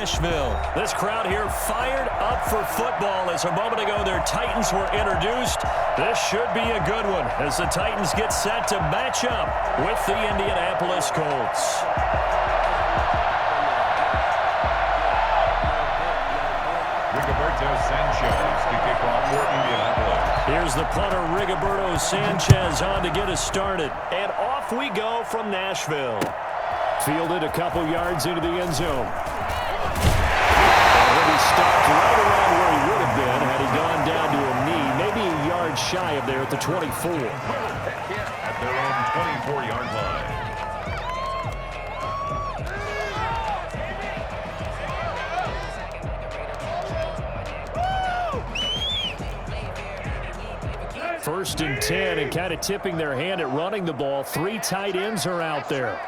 Nashville. This crowd here fired up for football as a moment ago their Titans were introduced. This should be a good one as the Titans get set to match up with the Indianapolis Colts. Rigoberto Sanchez to kick off for Indianapolis. Here's the punter, Rigoberto Sanchez, on to get us started. And off we go from Nashville. Fielded a couple yards into the end zone. And he stopped right around where he would have been had he gone down to a knee, maybe a yard shy of there at the 24. At their own 24-yard line. First and 10, and kind of tipping their hand at running the ball. 3 tight ends are out there.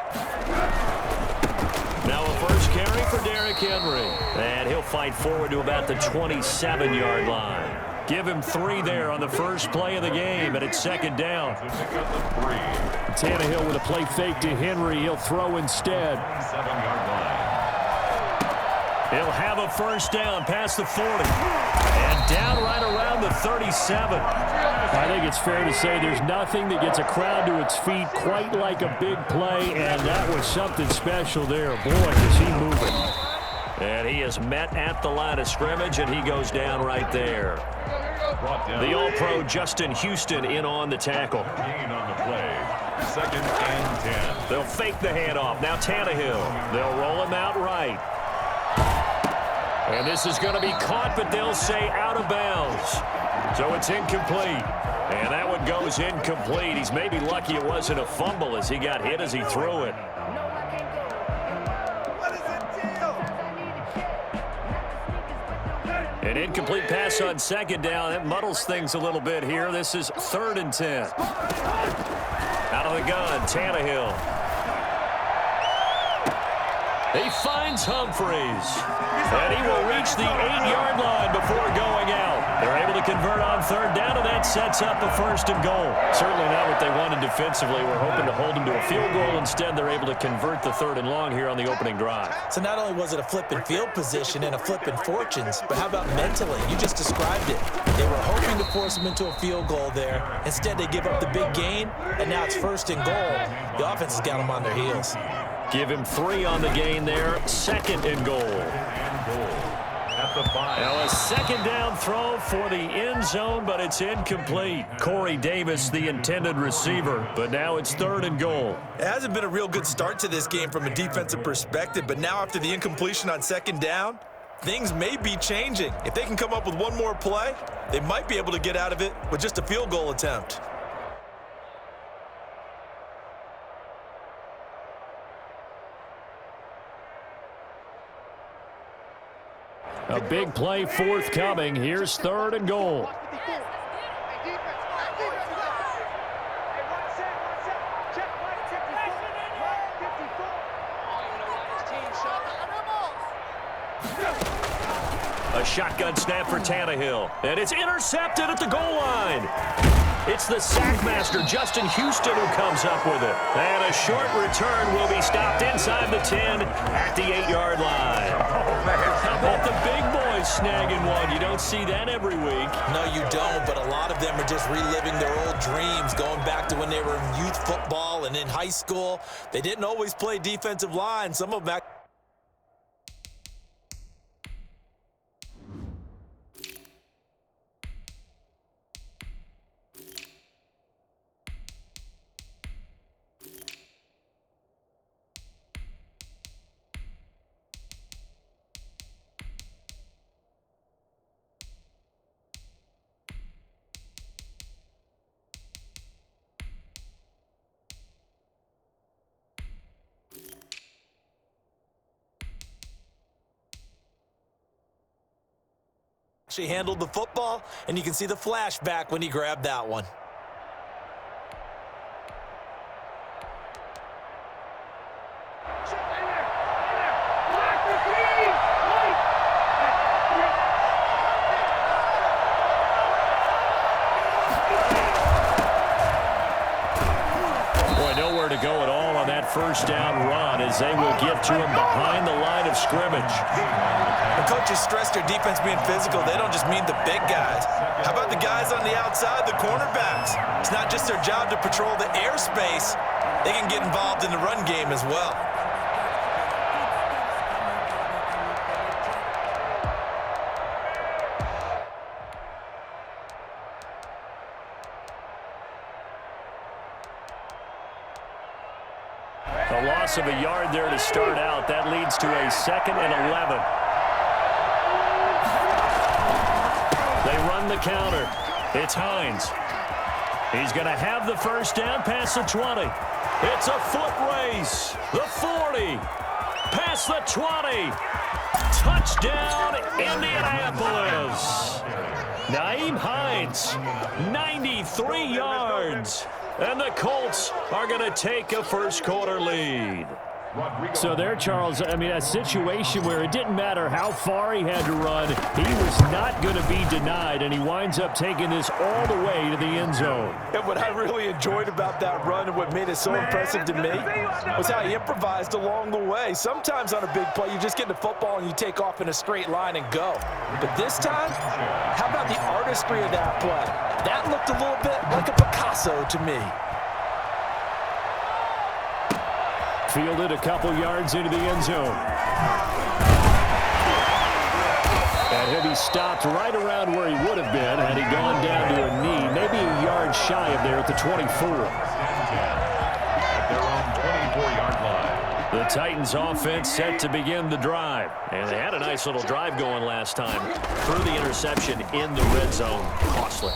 Now a first carry for Derrick Henry. And he'll fight forward to about the 27-yard line. Give him 3 there on the first play of the game, and it's second down. Tannehill with a play fake to Henry. He'll throw instead. 7-yard line. He'll have a first down past the 40. And down right around the 37. I think it's fair to say there's nothing that gets a crowd to its feet quite like a big play, and that was something special there. Boy, is he moving. And he is met at the line of scrimmage, and he goes down right there. The All-Pro Justin Houston in on the tackle. Gain on the play. 2nd and 10. They'll fake the handoff. Now Tannehill. They'll roll him out right. And this is going to be caught, but they'll say out of bounds. So it's incomplete. And that one goes incomplete. He's maybe lucky it wasn't a fumble as he got hit as he threw it. An incomplete pass on second down. That muddles things a little bit here. This is 3rd and 10. Out of the gun, Tannehill. He finds Humphries. And he will reach the 8-yard line before going out. They're able to convert on 3rd down, and that sets up a 1st and goal. Certainly not what they wanted defensively. We're hoping to hold them to a field goal. Instead, they're able to convert the 3rd and long here on the opening drive. So not only was it a flipping field position and a flipping fortunes, but how about mentally? You just described it. They were hoping to force them into a field goal there. Instead, they give up the big gain, and now it's 1st and goal. The offense has got them on their heels. Give him 3 on the gain there. 2nd and goal. At the 5. Now a 2nd down throw for the end zone, but it's incomplete. Corey Davis, the intended receiver, but now it's 3rd and goal. It hasn't been a real good start to this game from a defensive perspective, but now after the incompletion on 2nd down, things may be changing. If they can come up with one more play, they might be able to get out of it with just a field goal attempt. A big play forthcoming. Here's 3rd and goal. A shotgun snap for Tannehill. And it's intercepted at the goal line. It's the sackmaster, Justin Houston, who comes up with it. And a short return will be stopped inside the 10 at the 8-yard line. How about the big boys snagging one? You don't see that every week. No, you don't, but a lot of them are just reliving their old dreams, going back to when they were in youth football and in high school. They didn't always play defensive line. Some of them actually handled the football, and you can see the flashback when he grabbed that one. Boy, nowhere to go at all on that first down run as they will give to him behind the line of scrimmage. coaches stress their defense being physical, they don't just mean the big guys. How about the guys on the outside, the cornerbacks? It's not just their job to patrol the airspace. They can get involved in the run game as well. A loss of a yard there to start out. That leads to a 2nd and 11. They run the counter. It's Hines. He's going to have the first down past the 20. It's a foot race. The 40. Past the 20. Touchdown, Indianapolis. Nyheim Hines, 93 yards. And the Colts are going to take a first-quarter lead. So there, Charles, I mean, a situation where it didn't matter how far he had to run, he was not going to be denied, and he winds up taking this all the way to the end zone. And what I really enjoyed about that run and what made it so impressive to me was how he improvised along the way. Sometimes on a big play, you just get the football and you take off in a straight line and go. But this time, how about the artistry of that play? That looked a little bit like a Picasso to me. Fielded a couple yards into the end zone. And he'll be stopped right around where he would have been had he gone down to a knee, maybe a yard shy of there at the 24. At their own 24-yard line. The Titans offense set to begin the drive. And they had a nice little drive going last time. Threw the interception in the red zone. Costly.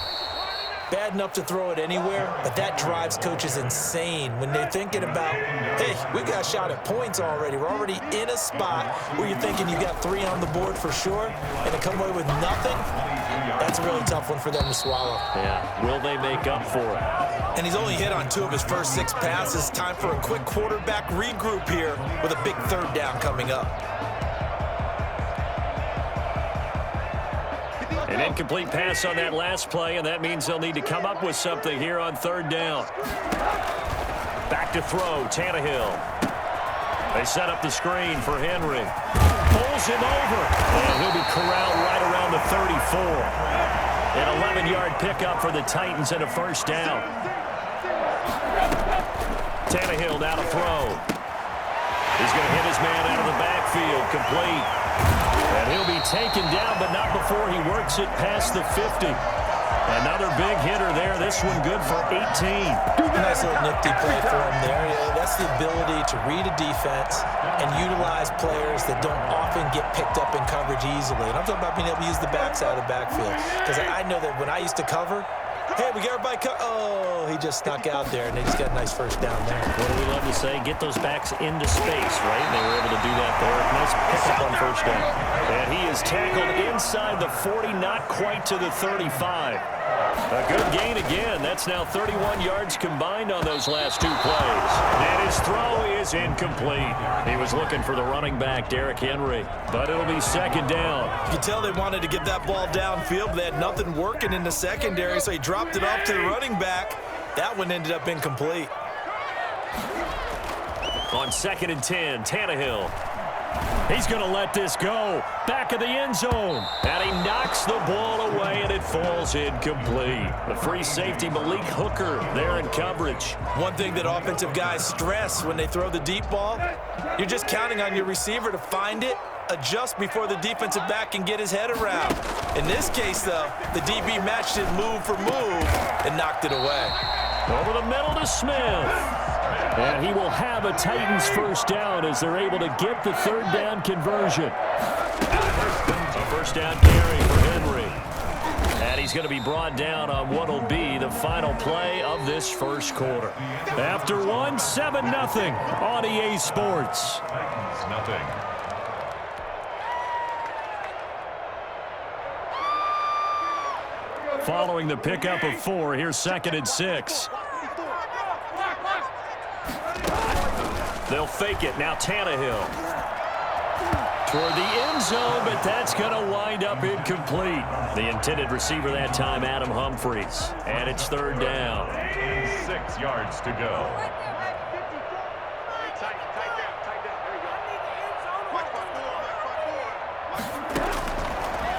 Bad enough to throw it anywhere, but that drives coaches insane when they're thinking about, hey, we got a shot at points already. We're already in a spot where you're thinking you got 3 on the board for sure, and to come away with nothing, that's a really tough one for them to swallow. Yeah, will they make up for it? And he's only hit on 2 of his first 6 passes. Time for a quick quarterback regroup here with a big 3rd down coming up. An incomplete pass on that last play, and that means they'll need to come up with something here on 3rd down. Back to throw, Tannehill. They set up the screen for Henry. Pulls him over, and he'll be corralled right around the 34. An 11-yard pickup for the Titans and a first down. Tannehill now to throw. He's going to hit his man out of the backfield, complete. And he'll be taken down, but not before he works it past the 50. Another big hitter there. This one good for 18. Nice little nifty play for him there. Yeah, that's the ability to read a defense and utilize players that don't often get picked up in coverage easily. And I'm talking about being able to use the backside of the backfield. Because I know that when I used to cover, hey, we got everybody oh, he just snuck out there, and they just got a nice first down there. What do we love to say? Get those backs into space, right? And they were able to do that there. Nice pickup on first down. And he is tackled inside the 40, not quite to the 35. A good gain again. That's now 31 yards combined on those last 2 plays. And his throw is incomplete. He was looking for the running back, Derrick Henry. But it'll be 2nd down. You can tell they wanted to get that ball downfield, but they had nothing working in the secondary, so he dropped it off to the running back. That one ended up incomplete. On 2nd and 10, Tannehill. He's going to let this go. Back of the end zone. And he knocks the ball away, and it falls incomplete. The free safety, Malik Hooker, there in coverage. One thing that offensive guys stress when they throw the deep ball, you're just counting on your receiver to find it, adjust before the defensive back can get his head around. In this case, though, the DB matched it move for move and knocked it away. Over the middle to Smith. And he will have a Titans first down as they're able to get the 3rd down conversion. A first down carry for Henry. And he's going to be brought down on what will be the final play of this first quarter. After 1, 7-0 on EA Sports. Nothing. Following the pickup of 4, here's 2nd and 6. They'll fake it. Now Tannehill. Toward the end zone, but that's going to wind up incomplete. The intended receiver that time, Adam Humphries. And it's 3rd down. 6 yards to go.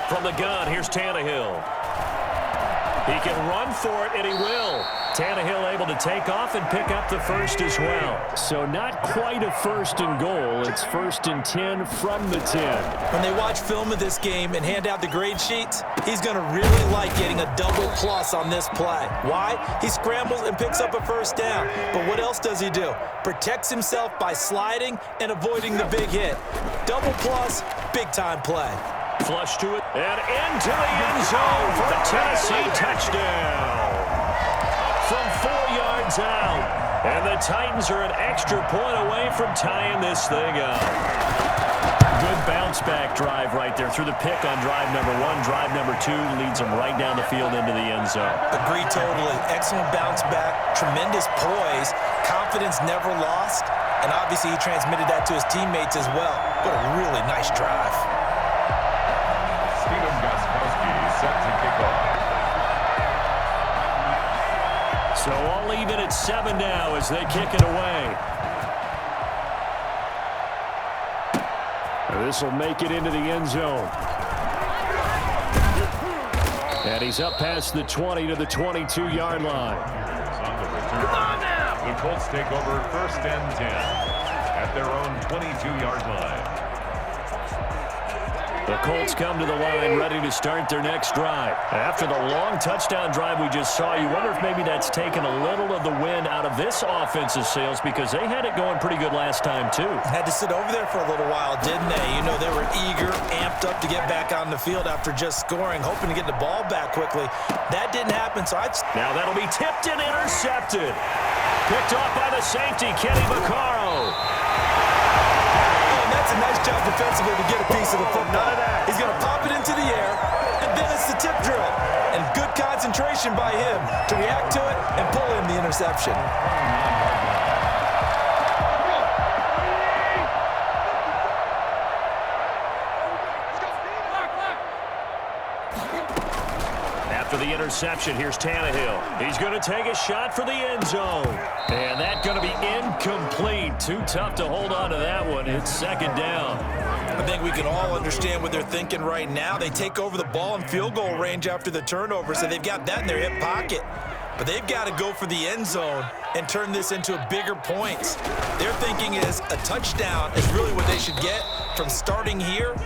From the gun, here's Tannehill. He can run for it, and he will. Tannehill able to take off and pick up the first as well. So not quite a first and goal. It's 1st and 10 from the 10. When they watch film of this game and hand out the grade sheets, he's going to really like getting a double plus on this play. Why? He scrambles and picks up a first down. But what else does he do? Protects himself by sliding and avoiding the big hit. Double plus, big-time play. Flush to it, and into the end zone for a Tennessee touchdown. From 4 yards out. And the Titans are an extra point away from tying this thing up. Good bounce-back drive right there through the pick on drive number 1. Drive number 2 leads them right down the field into the end zone. Agree totally. Excellent bounce-back, tremendous poise, confidence never lost, and obviously he transmitted that to his teammates as well. What a really nice drive. Stephen Gostkowski set to kick off. So all even at 7 now as they kick it away. This will make it into the end zone. And he's up past the 20 to the 22-yard line. On the return. Come on now! The Colts take over 1st and 10 at their own 22-yard line. The Colts come to the line ready to start their next drive. After the long touchdown drive we just saw, you wonder if maybe that's taken a little of the wind out of this offensive sails because they had it going pretty good last time too. Had to sit over there for a little while, didn't they? You know, they were eager, amped up to get back on the field after just scoring, hoping to get the ball back quickly. That didn't happen, so Now that'll be tipped and intercepted. Picked off by the safety, Kenny Vaccaro. That's a nice job defensively to get a piece of the football. He's going to pop it into the air, and then it's the tip drill. And good concentration by him to react to it and pull in the interception. After the interception, here's Tannehill. He's going to take a shot for the end zone. And that's going to be incomplete. Too tough to hold on to that one. It's 2nd down. I think we can all understand what they're thinking right now. They take over the ball in field goal range after the turnover, so they've got that in their hip pocket. But they've got to go for the end zone and turn this into a bigger points. Their thinking is a touchdown is really what they should get from starting here.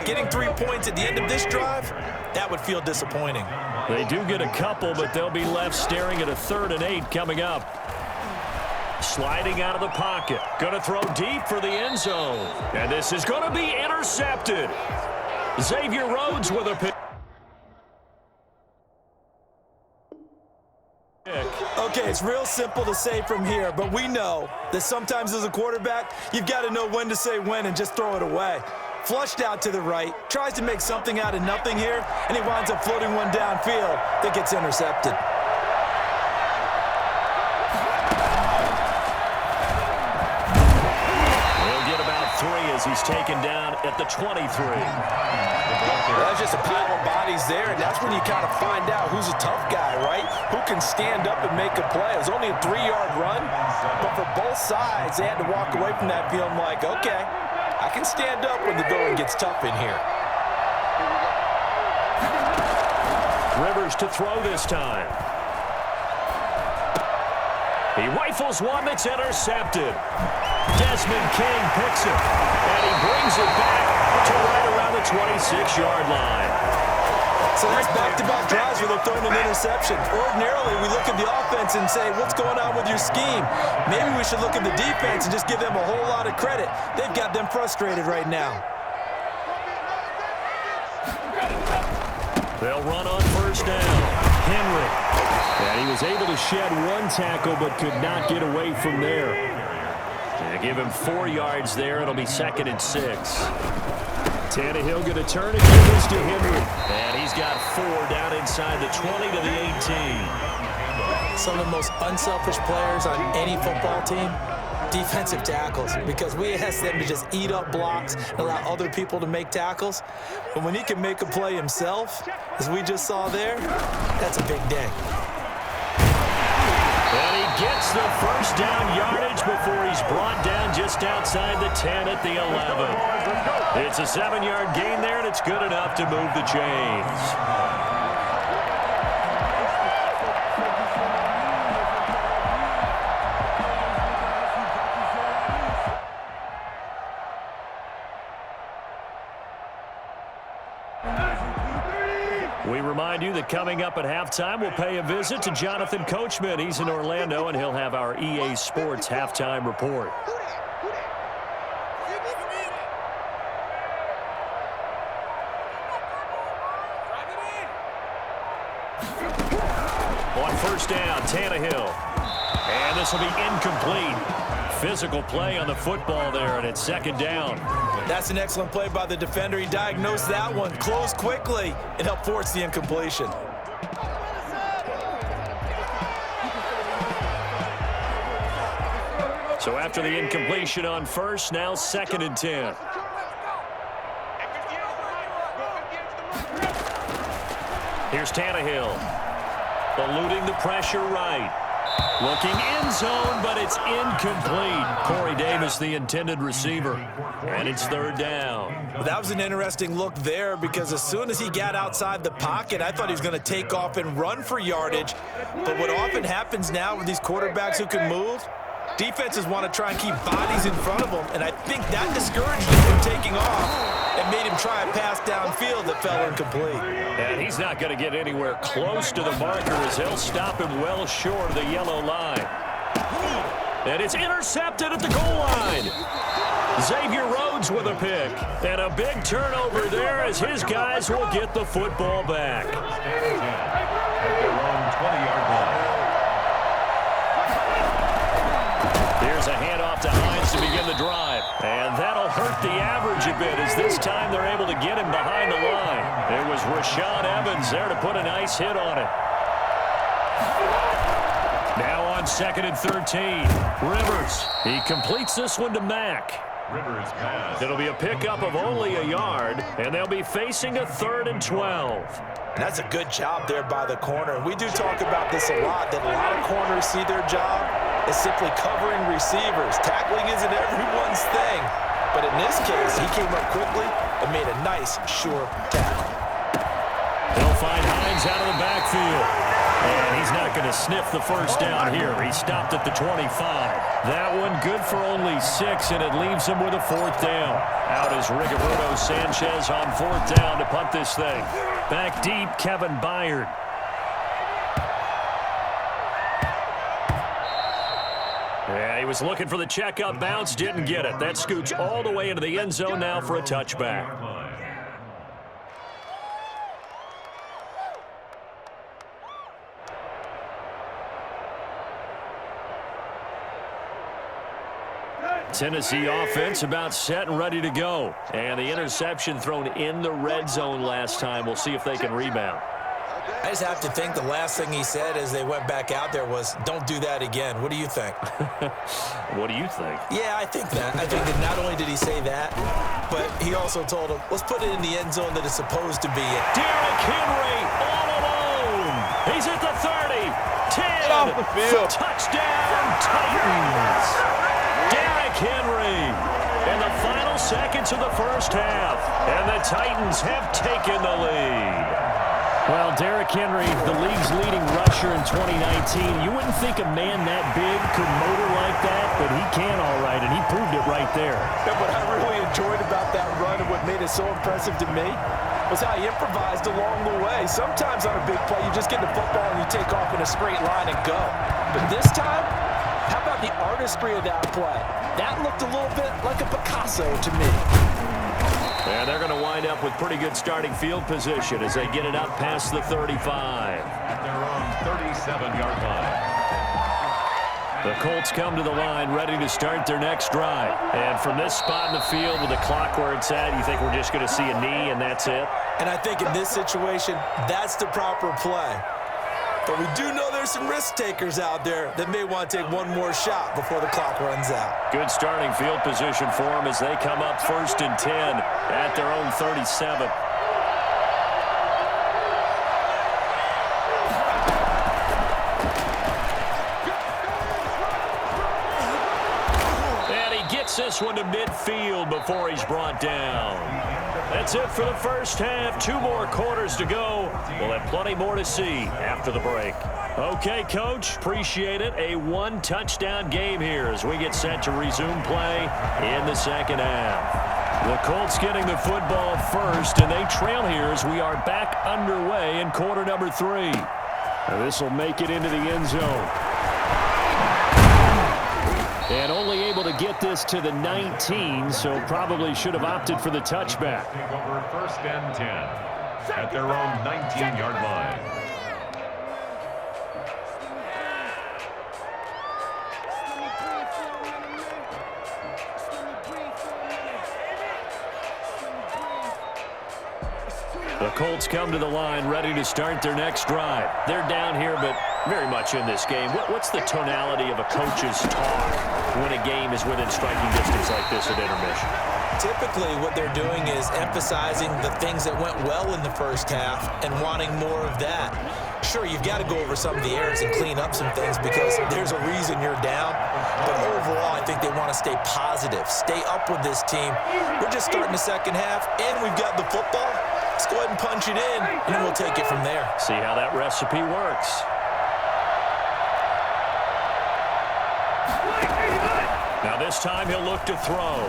Getting 3 points at the end of this drive, that would feel disappointing. They do get a couple, but they'll be left staring at a 3rd and 8 coming up. Sliding out of the pocket. Going to throw deep for the end zone. And this is going to be intercepted. Xavier Rhodes with a pick. Okay, it's real simple to say from here, but we know that sometimes as a quarterback, you've got to know when to say when and just throw it away. Flushed out to the right, tries to make something out of nothing here, and he winds up floating one downfield that gets intercepted. He'll get about 3 as he's taken down at the 23. That's just a pile of bodies there, and that's when you kind of find out who's a tough guy, right? Who can stand up and make a play. It was only a 3-yard run, but for both sides, they had to walk away from that field like, okay, I can stand up when the going gets tough in here. Rivers to throw this time. He rifles one that's intercepted. Desmond King picks it, and he brings it back to right around the 26-yard line. So that's back-to-back drives where they're throwing an interception. Ordinarily, we look at the offense and say, what's going on with your scheme? Maybe we should look at the defense and just give them a whole lot of credit. They've got them frustrated right now. They'll run on 1st down. Henry. And he was able to shed 1 tackle but could not get away from there. They give him 4 yards there. It'll be 2nd and 6. Tannehill going to turn and give this to Henry. And he's got 4 down inside the 20 to the 18. Some of the most unselfish players on any football team, defensive tackles, because we ask them to just eat up blocks and allow other people to make tackles. But when he can make a play himself, as we just saw there, that's a big day. And he gets the 1st down yardage before he's brought down just outside the 10 at the 11. It's a 7-yard gain there, and it's good enough to move the chains. We remind you that coming up at halftime, we'll pay a visit to Jonathan Coachman. He's in Orlando, and he'll have our EA Sports halftime report. On first down, Tannehill. And this will be incomplete. Physical play on the football there, and it's second down. That's an excellent play by the defender. He diagnosed that one, closed quickly, and helped force the incompletion. So after the incompletion on first, now second and 10. Here's Tannehill. Eluding the pressure right. Looking end zone, but it's incomplete. Corey Davis, the intended receiver. And it's third down. Well, that was an interesting look there because as soon as he got outside the pocket, I thought he was going to take off and run for yardage. But what often happens now with these quarterbacks who can move, defenses want to try and keep bodies in front of them, and I think that discouraged him from taking off and made him try a pass downfield that fell incomplete. And he's not going to get anywhere close to the marker as he'll stop him well short of the yellow line. And it's intercepted at the goal line. Xavier Rhodes with a pick. And a big turnover there as his guys will get the football back. At their own 20-yard line. Here's a handoff to Hines to begin the drive. And that'll hurt the average a bit as this time they're able to get him behind the line. It was Rashaan Evans there to put a nice hit on it. Now on second and 13. Rivers. He completes this one to Mack. Rivers pass. It'll be a pickup of only a yard, and they'll be facing a 3rd and 12. That's a good job there by the corner. We do talk about this a lot, that a lot of corners see their job as simply covering receivers. Tackling isn't everyone's thing. But in this case, he came up quickly and made a nice, sure tackle. He'll find Hines out of the backfield. And he's not going to sniff the first down here. He stopped at the 25. That one good for only 6, and it leaves him with a 4th down. Out is Rigoberto Sanchez on 4th down to punt this thing. Back deep, Kevin Byard. Yeah, he was looking for the checkup bounce, didn't get it. That scoots all the way into the end zone now for a touchback. Tennessee offense about set and ready to go. And the interception thrown in the red zone last time. We'll see if they can rebound. I just have to think the last thing he said as they went back out there was, don't do that again. What do you think? What do you think? Yeah, I think that. I think that not only did he say that, but he also told him, let's put it in the end zone that it's supposed to be in. Derrick Henry all alone. He's at the 30, 10, off the field. Touchdown Titans. Derrick Henry in the final seconds of the first half. And the Titans have taken the lead. Well, Derrick Henry, the league's leading rusher in 2019. You wouldn't think a man that big could motor like that, but he can all right, and he proved it right there. And what I really enjoyed about that run and what made it so impressive to me was how he improvised along the way. Sometimes on a big play, you just get the football and you take off in a straight line and go. But this time, how about the artistry of that play? That looked a little bit like a Picasso to me. And they're going to wind up with pretty good starting field position as they get it up past the 35. At their own 37-yard line. The Colts come to the line ready to start their next drive. And from this spot in the field with the clock where it's at, you think we're just going to see a knee and that's it? And I think in this situation, that's the proper play. But we do know there's some risk takers out there that may want to take one more shot before the clock runs out. Good starting field position for them as they come up 1st and 10 at their own 37. takes this one to midfield before he's brought down. That's it for the first half. 2 more quarters to go. We'll have plenty more to see after the break. Okay, Coach, appreciate it. A 1-touchdown game here as we get set to resume play in the second half. The Colts getting the football first, and they trail here as we are back underway in quarter number 3. This will make it into the end zone. And only able to get this to the 19, so probably should have opted for the touchback. Take over first and 10 at their own 19-yard line. The Colts come to the line ready to start their next drive. They're down here, but very much in this game. What's the tonality of a coach's talk when a game is within striking distance like this at intermission? Typically, what they're doing is emphasizing the things that went well in the first half and wanting more of that. Sure, you've got to go over some of the errors and clean up some things because there's a reason you're down. But overall, I think they want to stay positive, stay up with this team. We're just starting the second half, and we've got the football. Let's go ahead and punch it in, and then we'll take it from there. See how that recipe works. Now this time he'll look to throw.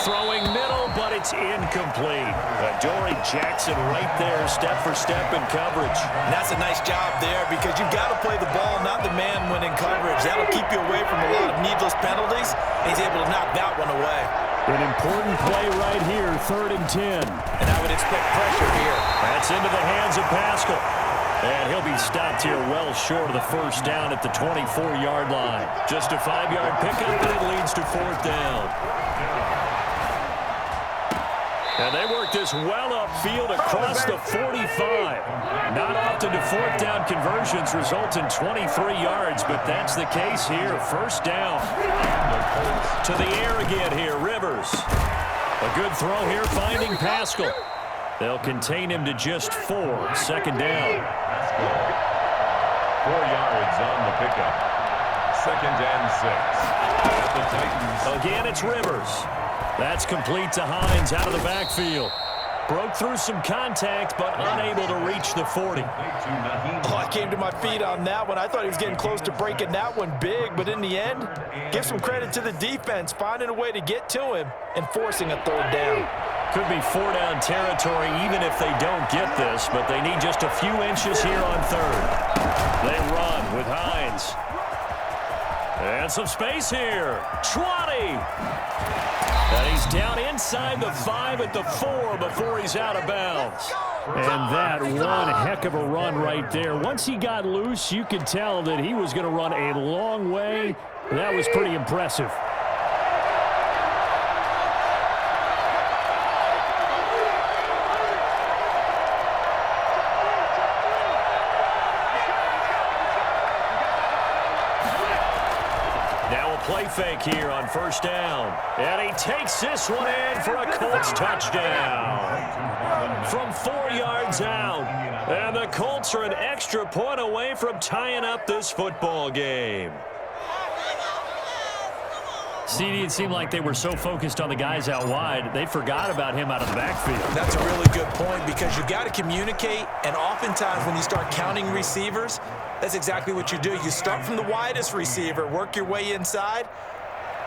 Throwing middle, but it's incomplete. Adoree Jackson right there, step for step in coverage. And that's a nice job there because you've got to play the ball, not the man when in coverage. That'll keep you away from a lot of needless penalties. And he's able to knock that one away. An important play right here, 3rd and 10. And I would expect pressure here. That's into the hands of Pascal. And he'll be stopped here well short of the first down at the 24-yard line. Just a 5-yard pickup, and it leads to 4th down. And they work this well upfield across the 45. Not often do 4th down conversions result in 23 yards, but that's the case here. 1st down. To the air again here, Rivers. A good throw here, finding Pascal. They'll contain him to just 4. 2nd down. 4 yards on the pickup. 2nd and 6. The Titans. Again, it's Rivers. That's complete to Hines out of the backfield. Broke through some contact, but unable to reach the 40. Oh, I came to my feet on that one. I thought he was getting close to breaking that one big, but in the end, give some credit to the defense, finding a way to get to him and forcing a 3rd down. Could be 4-down territory even if they don't get this, but they need just a few inches here on 3rd. They run with Hines. And some space here. 20. And he's down inside the 5 at the 4 before he's out of bounds. And that one heck of a run right there. Once he got loose, you could tell that he was going to run a long way. That was pretty impressive. Play fake here on 1st down. And he takes this one in for a Colts touchdown. From 4 yards out. And the Colts are an extra point away from tying up this football game. CD, it seemed like they were so focused on the guys out wide, they forgot about him out of the backfield. That's a really good point because you've got to communicate, and oftentimes when you start counting receivers, that's exactly what you do. You start from the widest receiver, work your way inside.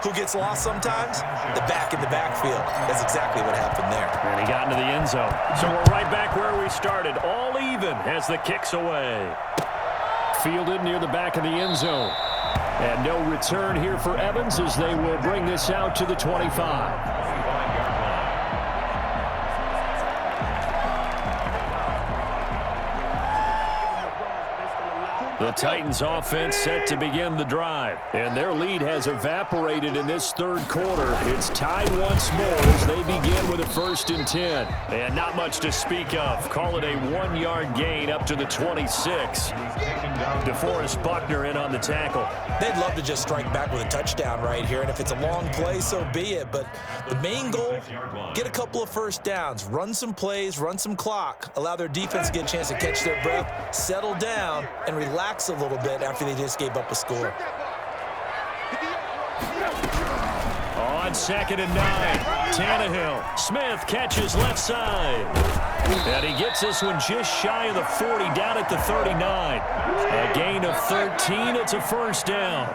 Who gets lost sometimes? The back in the backfield. That's exactly what happened there. And he got into the end zone. So we're right back where we started, all even as the kick's away. Fielded near the back of the end zone. And no return here for Evans as they will bring this out to the 25. The Titans offense set to begin the drive. And their lead has evaporated in this 3rd quarter. It's tied once more as they begin with a 1st and 10. And not much to speak of. Call it a 1-yard gain up to the 26. DeForest Buckner in on the tackle. They'd love to just strike back with a touchdown right here. And if it's a long play, so be it. But the main goal, get a couple of 1st downs. Run some plays, run some clock. Allow their defense to get a chance to catch their breath, settle down, and relax a little bit after they just gave up a score. on 2nd and 9. Tannehill. Smith catches left side. And he gets this one just shy of the 40, down at the 39. A gain of 13. It's a first down.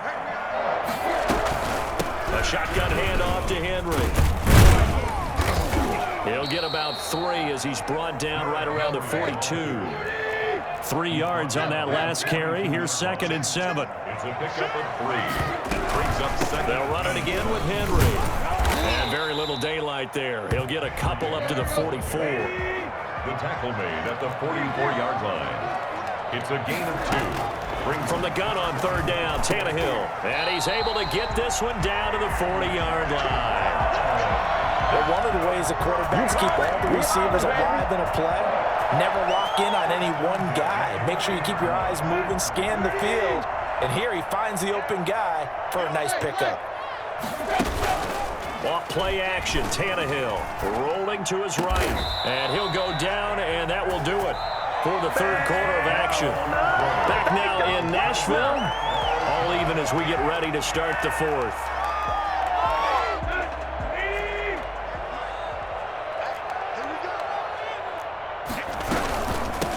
A shotgun handoff to Henry. He'll get about 3 as he's brought down right around the 42. 3 yards on that last carry. Here's 2nd and 7. It's a pickup of 3. It brings up 2nd. They'll run it again with Henry. And very little daylight there. He'll get a couple up to the 44. The tackle made at the 44-yard line. It's a gain of 2. Brings from the gun on 3rd down, Tannehill. And he's able to get this one down to the 40-yard line. But one of the ways the quarterbacks keep all the receivers alive in a play, never lock in on any one guy. Make sure you keep your eyes moving, scan the field. And here he finds the open guy for a nice pickup. Off play action, Tannehill rolling to his right. And he'll go down, and that will do it for the 3rd quarter of action. Back now in Nashville. All even as we get ready to start the 4th.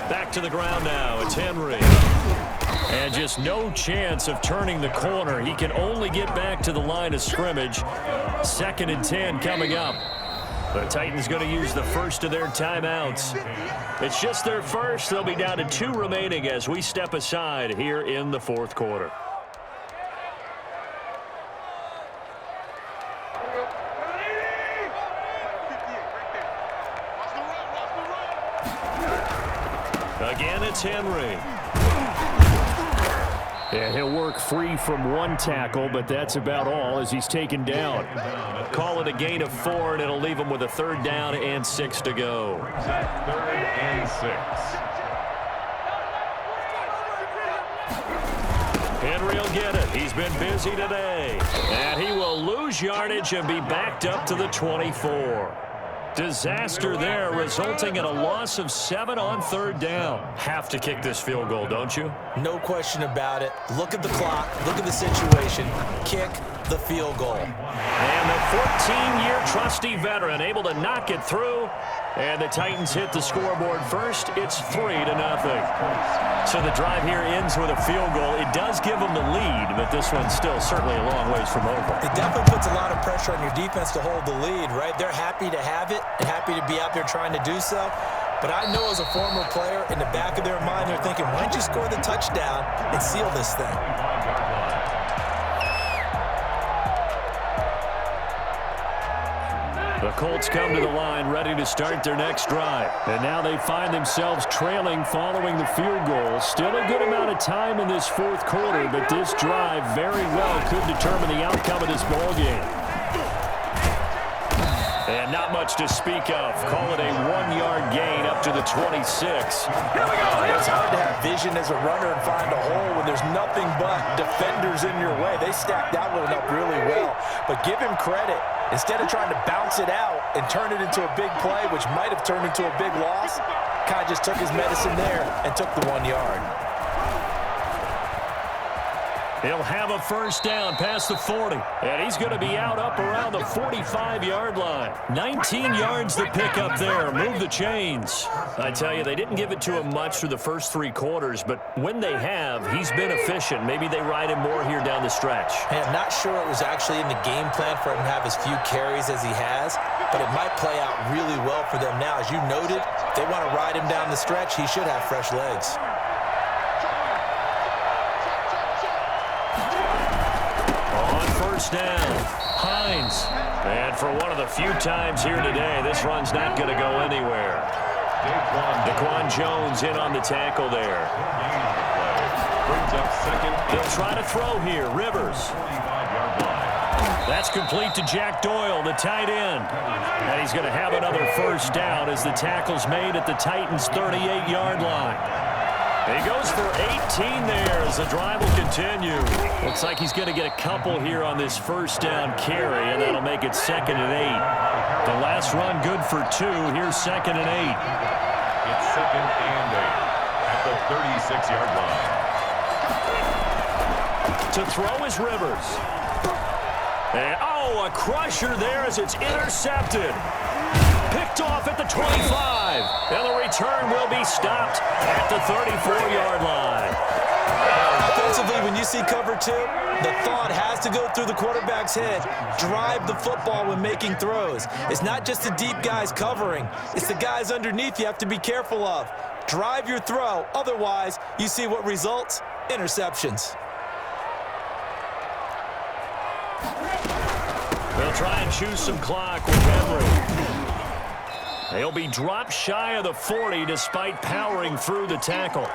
Back to the ground now. It's Henry. And just no chance of turning the corner. He can only get back to the line of scrimmage. 2nd and 10 coming up. The Titans going to use the first of their timeouts. It's just their first. They'll be down to 2 remaining as we step aside here in the 4th quarter. Again, it's Henry. And he'll work free from 1 tackle, but that's about all as he's taken down. Call it a gain of 4, and it'll leave him with a 3rd down and 6 to go. 3rd and 6. Henry will get it. He's been busy today. And he will lose yardage and be backed up to the 24. Disaster there, resulting in a loss of 7 on 3rd down. Have to kick this field goal, don't you? No question about it. Look at the clock. Look at the situation. Kick the field goal. And the 14-year trusty veteran able to knock it through. And the Titans hit the scoreboard first. It's 3-0. So the drive here ends with a field goal. It does give them the lead, but this one's still certainly a long ways from over. It definitely puts a lot of pressure on your defense to hold the lead, right? They're happy to have it and happy to be out there trying to do so. But I know as a former player, in the back of their mind, they're thinking, why don't you score the touchdown and seal this thing? The Colts come to the line ready to start their next drive. And now they find themselves trailing following the field goal. Still a good amount of time in this 4th quarter, but this drive very well could determine the outcome of this ballgame. And not much to speak of. Call it a 1-yard gain up to the 26. It's hard to have vision as a runner and find a hole when there's nothing but defenders in your way. They stacked that one up really well. But give him credit. Instead of trying to bounce it out and turn it into a big play, which might have turned into a big loss, kind of just took his medicine there and took the 1 yard. He'll have a first down past the 40. And he's going to be out up around the 45-yard line. 19 yards to pick up there. Move the chains. I tell you, they didn't give it to him much through the first 3 quarters, but when they have, he's been efficient. Maybe they ride him more here down the stretch. Hey, I'm not sure it was actually in the game plan for him to have as few carries as he has, but it might play out really well for them now. As you noted, if they want to ride him down the stretch, he should have fresh legs. First down, Hines. And for one of the few times here today, this run's not going to go anywhere. Daquan Jones in on the tackle there. Brings up 2nd. They'll try to throw here. Rivers. That's complete to Jack Doyle, the tight end. And he's going to have another first down as the tackle's made at the Titans' 38-yard line. He goes for 18 there as the drive will continue. Looks like he's going to get a couple here on this first down carry, and that'll make it 2nd and 8. The last run good for 2. Here's 2nd and 8. It's 2nd and 8 at the 36-yard line. To throw is Rivers. And, oh, a crusher there as it's intercepted. Picked off at the 25. And the return will be stopped at the 34-yard line. Offensively, when you see cover 2, the thought has to go through the quarterback's head. Drive the football when making throws. It's not just the deep guys covering. It's the guys underneath you have to be careful of. Drive your throw. Otherwise, you see what results? Interceptions. They'll try and choose some clock with Henry. They'll be dropped shy of the 40 despite powering through the tackle.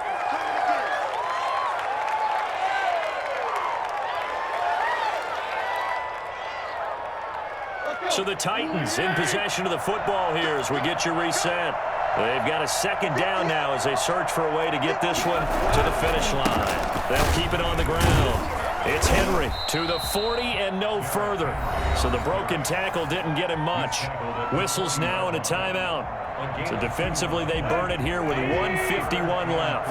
So the Titans in possession of the football here as we get you reset. They've got a second down now as they search for a way to get this one to the finish line. They'll keep it on the ground. It's Henry to the 40 and no further. So the broken tackle didn't get him much. Whistles now and a timeout. So defensively they burn it here with 1:51 left.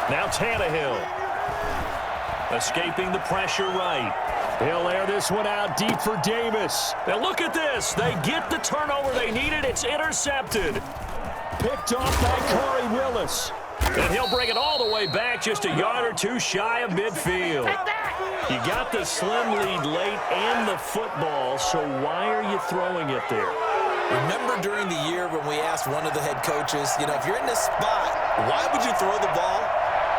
Now Tannehill. Escaping the pressure right. They'll air this one out deep for Davis. Now look at this. They get the turnover they needed. It's intercepted. Picked off by Corey Willis. And he'll bring it all the way back just a yard or two shy of midfield. You got the slim lead late and the football, so why are you throwing it there? Remember during the year when we asked one of the head coaches, if you're in this spot, why would you throw the ball?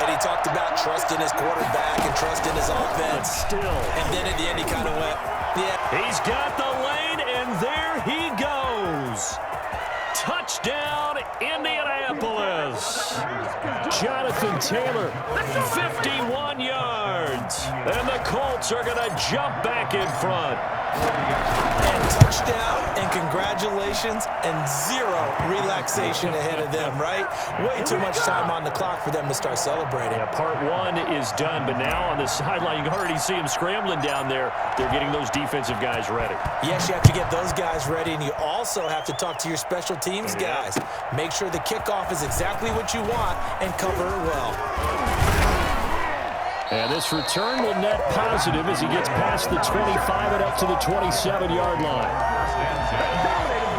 And he talked about trusting his quarterback and trusting his offense. But still. And then at the end he kind of went, yeah. He's got the lane, and there he goes. Touchdown, Indianapolis. Jonathan Taylor, 51 yards. And the Colts are going to jump back in front. And touchdown, and congratulations, and zero relaxation ahead of them, right? Way too much time on the clock for them to start celebrating. Yeah, part one is done, but now on the sideline, you can already see them scrambling down there. They're getting those defensive guys ready. Yes, you have to get those guys ready, and you also have to talk to your special teams guys. Make sure the kickoff is exactly what you want and cover it well. And this return will net positive as he gets past the 25 and up to the 27-yard line.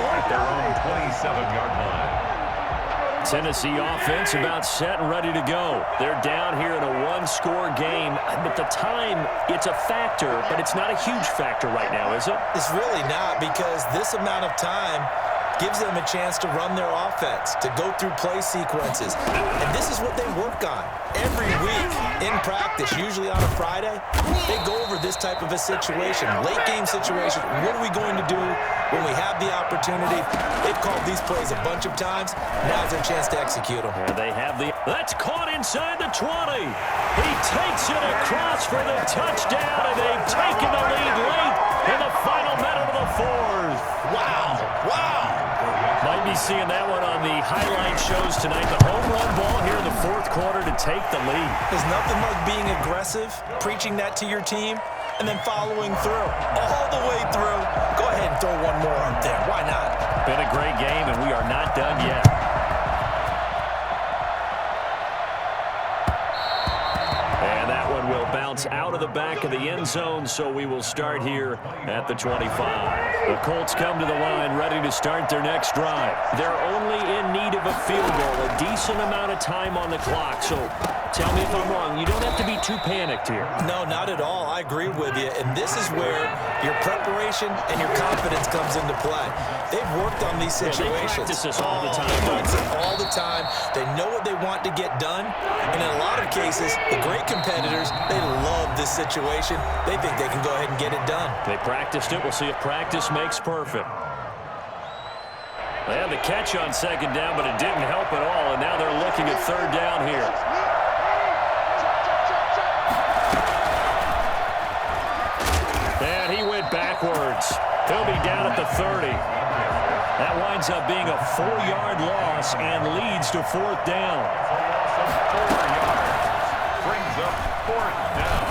At their own 27-yard line. Tennessee offense about set and ready to go. They're down here in a one-score game, but the time, it's a factor, but it's not a huge factor right now, is it? It's really not, because this amount of time gives them a chance to run their offense, to go through play sequences. And this is what they work on every week in practice, usually on a Friday. They go over this type of a situation, late game situation. What are we going to do when we have the opportunity? They've called these plays a bunch of times. Now's their chance to execute them. And they have the, that's caught inside the 20. He takes it across for the touchdown, and they've taken the lead late in the final minute of the fourth. Wow, wow. Might be seeing that one on the highlight shows tonight. The home run ball here in the fourth quarter to take the lead. There's nothing like being aggressive, preaching that to your team, and then following through. All the way through. Go ahead and throw one more up there. Why not? Been a great game, and we are not done yet. And that one will bounce out of the back of the end zone, so we will start here at the 25. The Colts come to the line ready to start their next drive. They're only in need of a field goal, a decent amount of time on the clock. So tell me if I'm wrong. You don't have to be too panicked here. No, not at all. I agree with you. And this is where your preparation and your confidence comes into play. They've worked on these situations. They practice this all the time. All the time. They know what they want to get done. And in a lot of cases, the great competitors, they love this situation. They think they can go ahead and get it done. They practiced it. We'll see if practice makes perfect. They had the catch on second down, but it didn't help at all. And now they're looking at third down here. And he went backwards. He'll be down at the 30. That winds up being a 4-yard loss and leads to fourth down. 4 yards. Brings up fourth down.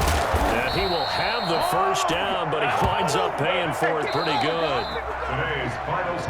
And he will have the first down, but he winds up paying for it pretty good. Today's final